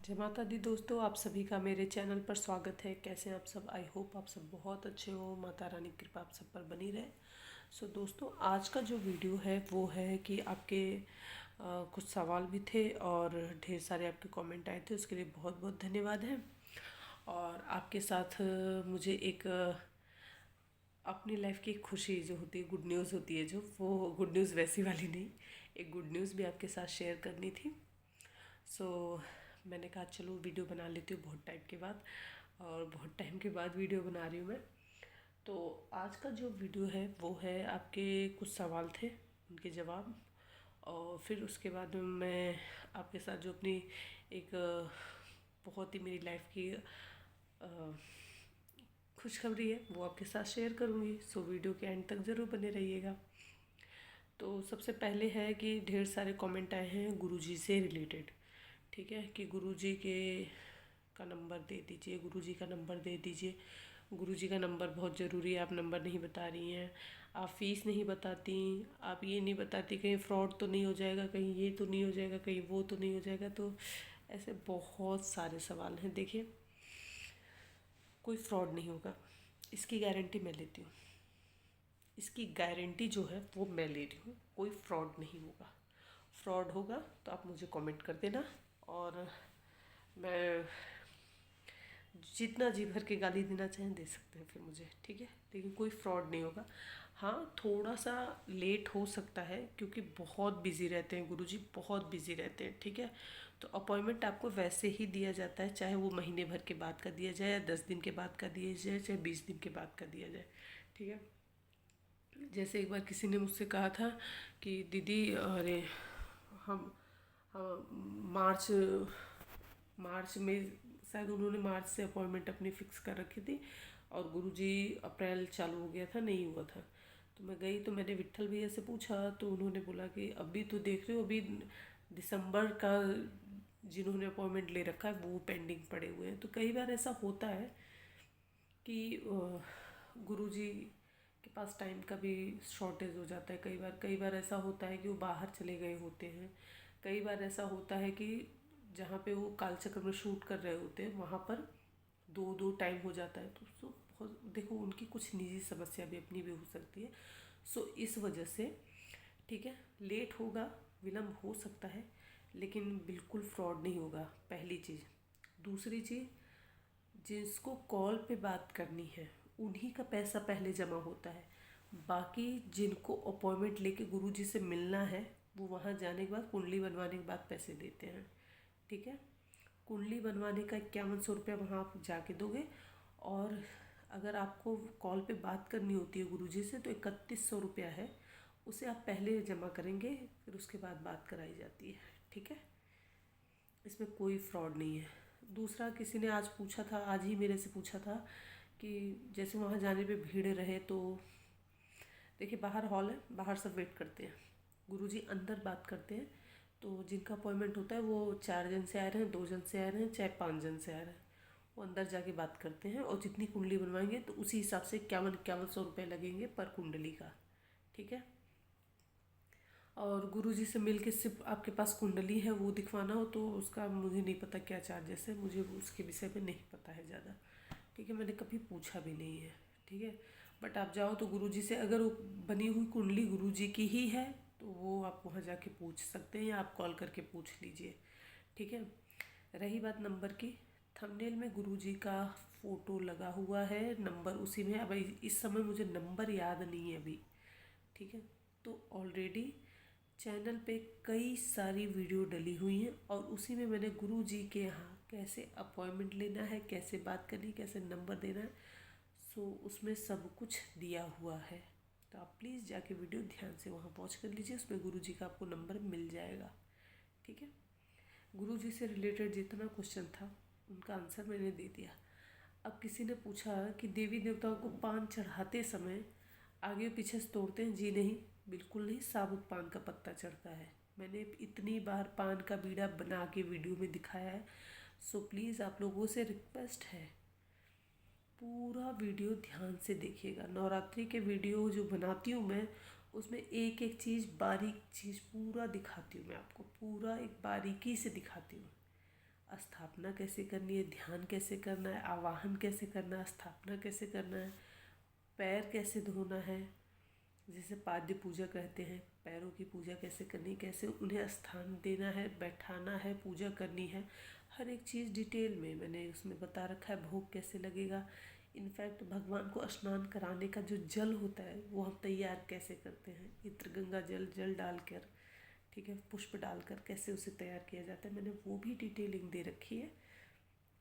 जय माता दी दोस्तों, आप सभी का मेरे चैनल पर स्वागत है। कैसे हैं आप सब? आई होप आप सब बहुत अच्छे हो। माता रानी की कृपा आप सब पर बनी रहे। सो दोस्तों, आज का जो वीडियो है वो है कि आपके कुछ सवाल भी थे और ढेर सारे आपके कमेंट आए थे, उसके लिए बहुत बहुत धन्यवाद है। और आपके साथ मुझे एक अपनी लाइफ की एक खुशी जो होती है, गुड न्यूज़ होती है, जो वो गुड न्यूज़ वैसी वाली नहीं, एक गुड न्यूज़ भी आपके साथ शेयर करनी थी। सो मैंने कहा चलो वीडियो बना लेती हूँ बहुत टाइम के बाद, और बहुत टाइम के बाद वीडियो बना रही हूँ मैं। तो आज का जो वीडियो है वो है, आपके कुछ सवाल थे उनके जवाब, और फिर उसके बाद मैं आपके साथ जो अपनी एक बहुत ही मेरी लाइफ की खुशखबरी है वो आपके साथ शेयर करूँगी। सो वीडियो के एंड तक ज़रूर बने रहिएगा। तो सबसे पहले है कि ढेर सारे कमेंट आए हैं गुरुजी से रिलेटेड। ठीक है, कि गुरुजी के का नंबर दे दीजिए, गुरुजी का नंबर दे दीजिए। गुरुजी का नंबर बहुत ज़रूरी है, आप नंबर नहीं बता रही हैं, आप फ़ीस नहीं बताती, आप ये नहीं बताती कहीं फ्रॉड तो नहीं हो जाएगा, कहीं ये तो नहीं हो जाएगा, कहीं वो तो नहीं हो जाएगा। तो ऐसे बहुत सारे सवाल हैं। देखिए, कोई फ्रॉड नहीं होगा, इसकी गारंटी मैं लेती हूँ। इसकी गारंटी जो है वो मैं ले रही हूँ, कोई फ्रॉड नहीं होगा। फ्रॉड होगा तो आप मुझे कमेंट कर देना, और मैं जितना जी भर के गाली देना चाहें दे सकते हैं फिर मुझे, ठीक है। लेकिन कोई फ्रॉड नहीं होगा। हाँ, थोड़ा सा लेट हो सकता है क्योंकि बहुत बिजी रहते हैं गुरुजी, बहुत बिजी रहते हैं, ठीक है। तो अपॉइंटमेंट आपको वैसे ही दिया जाता है, चाहे वो महीने भर के बाद का दिया जाए या 10 दिन के बाद का दिया जाए, चाहे 20 दिन के बाद का दिया जाए, ठीक है। जैसे एक बार किसी ने मुझसे कहा था कि दीदी, अरे हम मार्च मार्च में, शायद उन्होंने मार्च से अपॉइंटमेंट अपनी फ़िक्स कर रखी थी, और गुरुजी अप्रैल चालू हो गया था, नहीं हुआ था। तो मैं गई तो मैंने विट्ठल भैया से पूछा, तो उन्होंने बोला कि अभी तो देख रहे हो, अभी दिसंबर का जिन्होंने अपॉइंटमेंट ले रखा है वो पेंडिंग पड़े हुए हैं। तो कई बार ऐसा होता है कि गुरुजी के पास टाइम का भी शॉर्टेज हो जाता है। कई बार ऐसा होता है कि वो बाहर चले गए होते हैं। कई बार ऐसा होता है कि जहाँ पे वो कालचक्र में शूट कर रहे होते हैं वहाँ पर दो दो टाइम हो जाता है। तो बहुत देखो, उनकी कुछ निजी समस्या भी अपनी भी हो सकती है। सो इस वजह से, ठीक है, लेट होगा, विलम्ब हो सकता है, लेकिन बिल्कुल फ्रॉड नहीं होगा, पहली चीज़। दूसरी चीज़, जिसको कॉल पे बात करनी है उन्हीं का पैसा पहले जमा होता है। बाकी जिनको अपॉइंटमेंट लेके गुरुजी से मिलना है वो वहाँ जाने के बाद कुंडली बनवाने के बाद पैसे देते हैं, ठीक है। कुंडली बनवाने का 5100 रुपया वहाँ आप जाके दोगे, और अगर आपको कॉल पे बात करनी होती है गुरुजी से तो 3100 रुपया है, उसे आप पहले जमा करेंगे, फिर उसके बाद बात कराई जाती है, ठीक है। इसमें कोई फ्रॉड नहीं है। दूसरा, किसी ने आज पूछा था, आज ही मेरे से पूछा था कि जैसे वहाँ जाने पे भीड़ रहे तो, देखिए बाहर हॉल है, बाहर सब वेट करते हैं, गुरुजी अंदर बात करते हैं। तो जिनका अपॉइंटमेंट होता है वो 4 जन से आ रहे हैं, 2 जन से आ रहे हैं, चाहे 5 जन से आ रहे हैं, वो अंदर जाके बात करते हैं, और जितनी कुंडली बनवाएंगे तो उसी हिसाब से 5100 रुपये लगेंगे पर कुंडली का, ठीक है। और गुरुजी से मिल के सिर्फ आपके पास कुंडली है वो दिखवाना हो तो उसका मुझे नहीं पता क्या चार्जेस है, मुझे उसके विषय में नहीं पता है ज़्यादा, ठीक है। मैंने कभी पूछा भी नहीं है, ठीक है। बट आप जाओ तो गुरुजी से, अगर वो बनी हुई कुंडली गुरुजी की ही है तो वो आप वहाँ जाके पूछ सकते हैं, या आप कॉल करके पूछ लीजिए, ठीक है। रही बात नंबर की, थंबनेल में गुरुजी का फ़ोटो लगा हुआ है, नंबर उसी में है। अब इस समय मुझे नंबर याद नहीं है अभी, ठीक है। तो ऑलरेडी चैनल पे कई सारी वीडियो डली हुई हैं, और उसी में मैंने गुरुजी के यहाँ कैसे अपॉइंटमेंट लेना है, कैसे बात करनी है, कैसे नंबर देना है, सो उसमें सब कुछ दिया हुआ है। तो आप प्लीज़ जाके वीडियो ध्यान से वहाँ वॉच कर लीजिए, उसमें गुरुजी का आपको नंबर मिल जाएगा, ठीक है। गुरुजी से रिलेटेड जितना क्वेश्चन था उनका आंसर मैंने दे दिया। अब किसी ने पूछा कि देवी देवताओं को पान चढ़ाते समय आगे पीछे से तोड़ते हैं? जी नहीं, बिल्कुल नहीं, साबुत पान का पत्ता चढ़ता है। मैंने इतनी बार पान का बीड़ा बना के वीडियो में दिखाया है। सो प्लीज़ आप लोगों से रिक्वेस्ट है, पूरा वीडियो ध्यान से देखिएगा। नवरात्रि के वीडियो जो बनाती हूँ मैं, उसमें एक एक चीज़, बारीक चीज़ पूरा दिखाती हूँ मैं आपको, पूरा एक बारीकी से दिखाती हूँ। स्थापना कैसे करनी है, ध्यान कैसे करना है, आवाहन कैसे करना है, स्थापना कैसे करना है, पैर कैसे धोना है, जिसे पाद्य पूजा कहते हैं, पैरों की पूजा कैसे करनी, कैसे उन्हें स्थान देना है, बैठाना है, पूजा करनी है, हर एक चीज़ डिटेल में मैंने उसमें बता रखा है। भोग कैसे लगेगा, इनफैक्ट भगवान को स्नान कराने का जो जल होता है वो हम तैयार कैसे करते हैं, इत्र गंगा जल डालकर, ठीक है, पुष्प डालकर कैसे उसे तैयार किया जाता है, मैंने वो भी डिटेलिंग दे रखी है।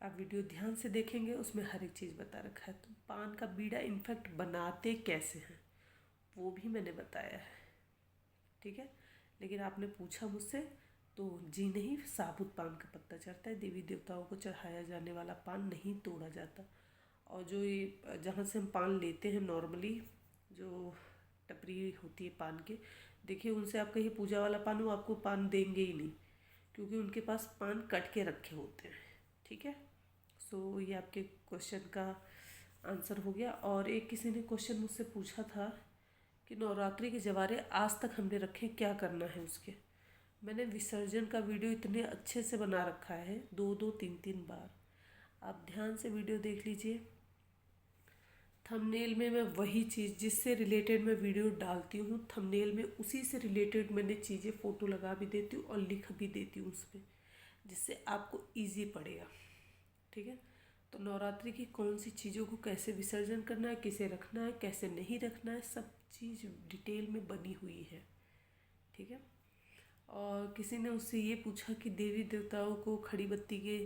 आप वीडियो ध्यान से देखेंगे, उसमें हर एक चीज़ बता रखा है। तो पान का बीड़ा इनफैक्ट बनाते कैसे हैं वो भी मैंने बताया है, ठीक है। लेकिन आपने पूछा मुझसे तो जी नहीं, साबुत पान का पत्ता चढ़ता है, देवी देवताओं को चढ़ाया जाने वाला पान नहीं तोड़ा जाता। और जो ये जहाँ से हम पान लेते हैं नॉर्मली, जो टपरी होती है पान के, देखिए उनसे आप कहिए पूजा वाला पान, वो आपको पान देंगे ही नहीं, क्योंकि उनके पास पान कट के रखे होते हैं, ठीक है। सो ये आपके क्वेश्चन का आंसर हो गया। और एक किसी ने क्वेश्चन मुझसे पूछा था कि नवरात्रि के जवारे आज तक हमने रखे, क्या करना है उसके। मैंने विसर्जन का वीडियो इतने अच्छे से बना रखा है, 2-2 3-3 बार, आप ध्यान से वीडियो देख लीजिए। थंबनेल में मैं वही चीज़ जिससे रिलेटेड मैं वीडियो डालती हूँ, थंबनेल में उसी से रिलेटेड मैंने चीज़ें फ़ोटो लगा भी देती हूँ और लिख भी देती हूँ उस पर, जिससे आपको इजी पड़ेगा, ठीक है। तो नवरात्रि की कौन सी चीज़ों को कैसे विसर्जन करना है, किसे रखना है, कैसे नहीं रखना है, सब चीज़ डिटेल में बनी हुई है, ठीक है। और किसी ने उससे ये पूछा कि देवी देवताओं को खड़ी बत्ती के,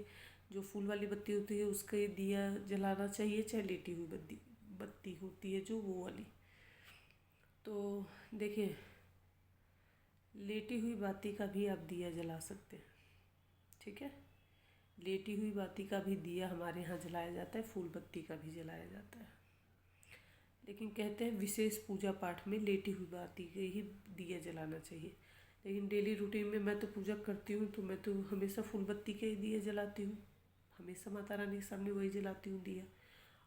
जो फूल वाली बत्ती होती है उसका दिया जलाना चाहिए, चाहे लेटी हुई बत्ती बत्ती होती है जो वो वाली। तो देखिए, लेटी हुई बाती का भी आप दिया जला सकते हैं, ठीक है। लेटी हुई बाती का भी दिया हमारे यहाँ जलाया जाता है, फूल बत्ती का भी जलाया जाता है, लेकिन कहते हैं विशेष पूजा पाठ में लेटी हुई बाती के ही दिया जलाना चाहिए। लेकिन डेली रूटीन में मैं तो पूजा करती हूँ, तो मैं तो हमेशा फूल बत्ती के ही दिए जलाती हूँ, हमेशा माता रानी के सामने वही जलाती हूँ दिया।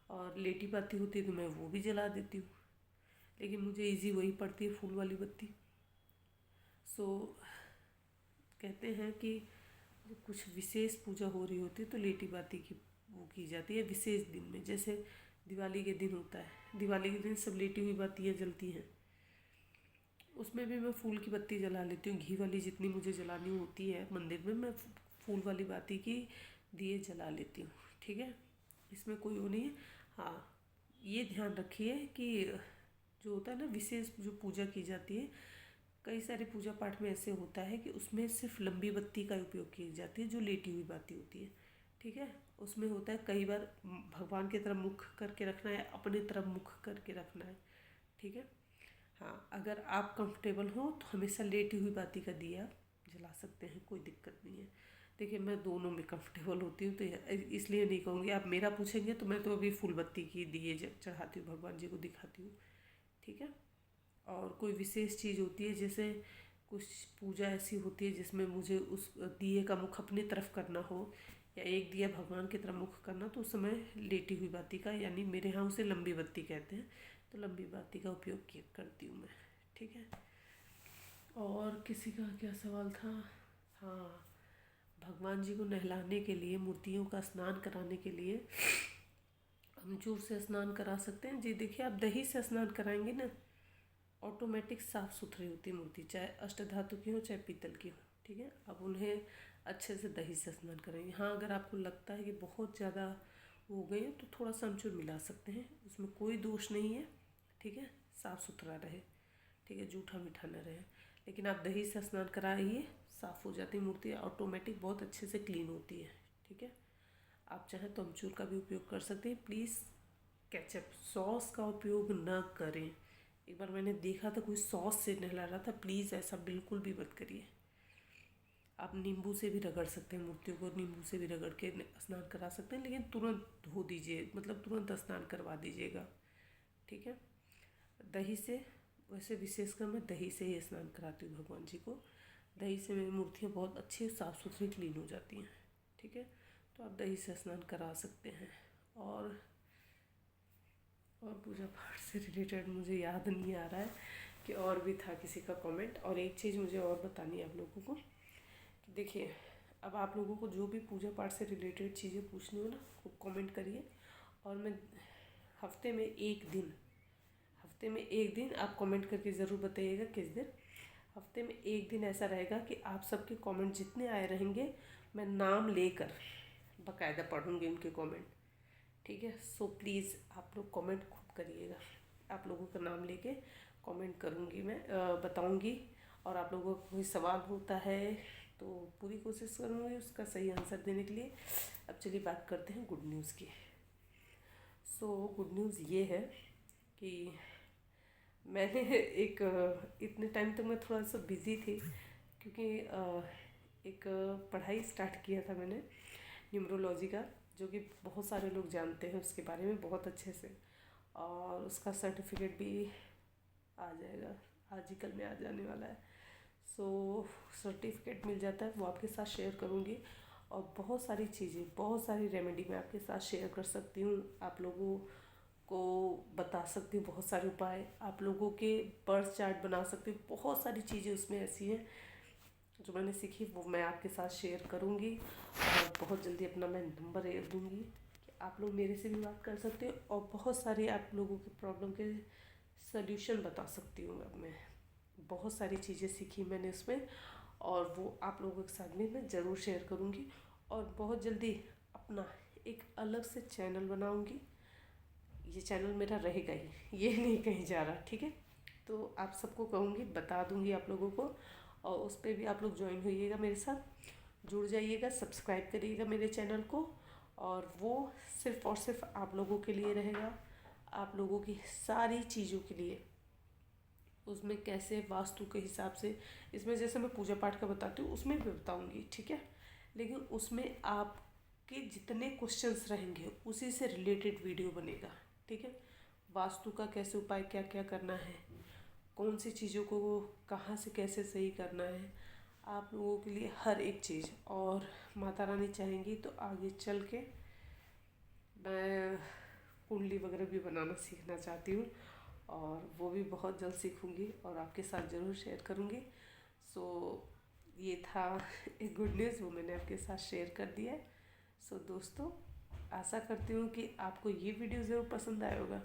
और लेटी बाती होती है तो मैं वो भी जला देती हूँ, लेकिन मुझे इजी वही पड़ती है, फूल वाली बत्ती। सो कहते हैं कि जब कुछ विशेष पूजा हो रही होती है तो लेटी बाती की वो की जाती है विशेष दिन में, जैसे दिवाली के दिन होता है, दिवाली के दिन सब लेटी हुई बातियाँ जलती हैं, उसमें भी मैं फूल की बत्ती जला लेती हूँ, घी वाली जितनी मुझे जलानी होती है मंदिर में, मैं फूल वाली बाती की दिए जला लेती हूँ, ठीक है। इसमें कोई वो नहीं है। हाँ, ये ध्यान रखिए कि जो होता है ना विशेष जो पूजा की जाती है, कई सारे पूजा पाठ में ऐसे होता है कि उसमें सिर्फ लंबी बत्ती का उपयोग की जाती है, जो लेटी हुई बाती होती है, ठीक है। उसमें होता है कई बार भगवान की तरफ मुख करके रखना है, अपने तरफ मुख करके रखना है, ठीक है। हाँ, अगर आप कंफर्टेबल हो तो हमेशा लेटी हुई बाती का दिया जला सकते हैं, कोई दिक्कत नहीं है। देखिए, मैं दोनों में कंफर्टेबल होती हूँ, तो इसलिए नहीं कहूँगी। आप मेरा पूछेंगे तो मैं तो अभी फूल बत्ती की दिए चढ़ाती हूँ, भगवान जी को दिखाती हूँ, ठीक है। और कोई विशेष चीज़ होती है, जैसे कुछ पूजा ऐसी होती है जिसमें मुझे उस दिए का मुख अपनी तरफ करना हो, या एक दिया भगवान की तरफ मुख करना, तो उस समय लेटी हुई बाती का, यानी मेरे यहाँ उसे लंबी बत्ती कहते हैं, तो लंबी बाती का उपयोग किया करती हूँ मैं, ठीक है। और किसी का क्या सवाल था। हाँ, भगवान जी को नहलाने के लिए, मूर्तियों का स्नान कराने के लिए अमचूर से स्नान करा सकते हैं जी। देखिए, आप दही से स्नान कराएंगे ना, ऑटोमेटिक साफ़ सुथरी होती है मूर्ति, चाहे अष्टधातु की हो चाहे पीतल की हो, ठीक है। अब उन्हें अच्छे से दही से स्नान कराएंगे। हाँ, अगर आपको लगता है कि बहुत ज़्यादा हो गए तो थोड़ा सा अमचूर मिला सकते हैं, उसमें कोई दोष नहीं है, ठीक है। साफ़ सुथरा रहे, ठीक है, जूठा मीठा न रहे। लेकिन आप दही से स्नान कराइए, साफ़ हो जाती है मूर्ति, ऑटोमेटिक बहुत अच्छे से क्लीन होती है, ठीक है। आप चाहें तो अमचूर का भी उपयोग कर सकते हैं। प्लीज़ केचप सॉस का उपयोग न करें। एक बार मैंने देखा था कोई सॉस से नहला रहा था, प्लीज़ ऐसा बिल्कुल भी मत करिए। आप नींबू से भी रगड़ सकते हैं मूर्तियों को, नींबू से भी रगड़ के स्नान करा सकते हैं, लेकिन तुरंत धो दीजिए, मतलब तुरंत स्नान करवा दीजिएगा, ठीक है। दही से, वैसे विशेषकर मैं दही से ही स्नान कराती हूँ भगवान जी को। दही से मेरी मूर्तियाँ बहुत अच्छी साफ़ सुथरी क्लीन हो जाती हैं, ठीक है। तो आप दही से स्नान करा सकते हैं। और पूजा पाठ से रिलेटेड मुझे याद नहीं आ रहा है कि और भी था किसी का कमेंट। और एक चीज़ मुझे और बतानी है आप लोगों को कि देखिए, अब आप लोगों को जो भी पूजा पाठ से रिलेटेड चीज़ें पूछनी हो ना, वो कमेंट करिए। और मैं हफ्ते में एक दिन आप कमेंट करके ज़रूर बताइएगा किस दिन। हफ्ते में एक दिन ऐसा रहेगा कि आप सबके कमेंट जितने आए रहेंगे, मैं नाम लेकर बाकायदा पढ़ूँगी उनके कमेंट, ठीक है। सो प्लीज़ आप लोग कमेंट खूब करिएगा, आप लोगों का नाम लेके कमेंट करूँगी मैं, बताऊँगी। और आप लोगों को कोई सवाल होता है तो पूरी कोशिश करूँगी उसका सही आंसर देने के लिए। अब चलिए बात करते हैं गुड न्यूज़ की। सो गुड न्यूज़ ये है कि मैंने एक इतने टाइम तक मैं थोड़ा सा बिज़ी थी, क्योंकि एक पढ़ाई स्टार्ट किया था मैंने न्यूमरोलॉजी का, जो कि बहुत सारे लोग जानते हैं उसके बारे में बहुत अच्छे से, और उसका सर्टिफिकेट भी आ जाएगा, आज ही कल में आ जाने वाला है। सो सर्टिफिकेट मिल जाता है, वो आपके साथ शेयर करूँगी। और बहुत सारी चीज़ें, बहुत सारी रेमेडी मैं आपके साथ शेयर कर सकती हूँ, आप लोगों को बता सकती हूँ। बहुत सारे उपाय आप लोगों के बर्थ चार्ट बना सकती हूँ, बहुत सारी चीज़ें उसमें ऐसी हैं जो मैंने सीखी, वो मैं आपके साथ शेयर करूँगी। और बहुत जल्दी अपना मैं नंबर दूँगी कि आप लोग मेरे से भी बात कर सकते हो, और बहुत सारे आप लोगों के प्रॉब्लम के सल्यूशन बता सकती हूँ। अब मैं बहुत सारी चीज़ें सीखी मैंने उसमें, और वो आप लोगों के साथ में मैं ज़रूर शेयर करूँगी। और बहुत जल्दी अपना एक अलग से चैनल बनाऊँगी, ये चैनल मेरा रहेगा ही, ये नहीं कहीं जा रहा, ठीक है। तो आप सबको कहूँगी, बता दूँगी आप लोगों को, और उस पर भी आप लोग ज्वाइन होइएगा, मेरे साथ जुड़ जाइएगा, सब्सक्राइब करिएगा मेरे चैनल को। और वो सिर्फ़ और सिर्फ आप लोगों के लिए रहेगा, आप लोगों की सारी चीज़ों के लिए। उसमें कैसे वास्तु के हिसाब से, इसमें जैसे मैं पूजा पाठ का बताती हूँ उसमें भी बताऊँगी, ठीक है। लेकिन उसमें आपके जितने क्वेश्चंस रहेंगे उसी से रिलेटेड वीडियो बनेगा, ठीक है। वास्तु का कैसे उपाय, क्या क्या करना है, कौन सी चीज़ों को कहाँ से कैसे सही करना है, आप लोगों के लिए हर एक चीज़। और माता रानी चाहेंगी तो आगे चल के मैं कुंडली वगैरह भी बनाना सीखना चाहती हूँ, और वो भी बहुत जल्द सीखूँगी और आपके साथ ज़रूर शेयर करूँगी। सो ये था एक गुड न्यूज़, वो मैंने आपके साथ शेयर कर दिया है। सो दोस्तों, आशा करती हूँ कि आपको ये वीडियो ज़रूर पसंद आया होगा।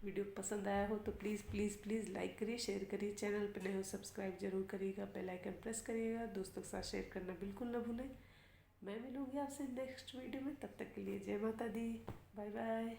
वीडियो पसंद आया हो तो प्लीज़ प्लीज़ प्लीज़ लाइक करिए, शेयर करिए, चैनल पर नए हो सब्सक्राइब जरूर करिएगा, बेल आइकन प्रेस करिएगा, दोस्तों के साथ शेयर करना बिल्कुल ना भूलें। मैं मिलूँगी आपसे नेक्स्ट वीडियो में, तब तक के लिए जय माता दी, बाय बाय।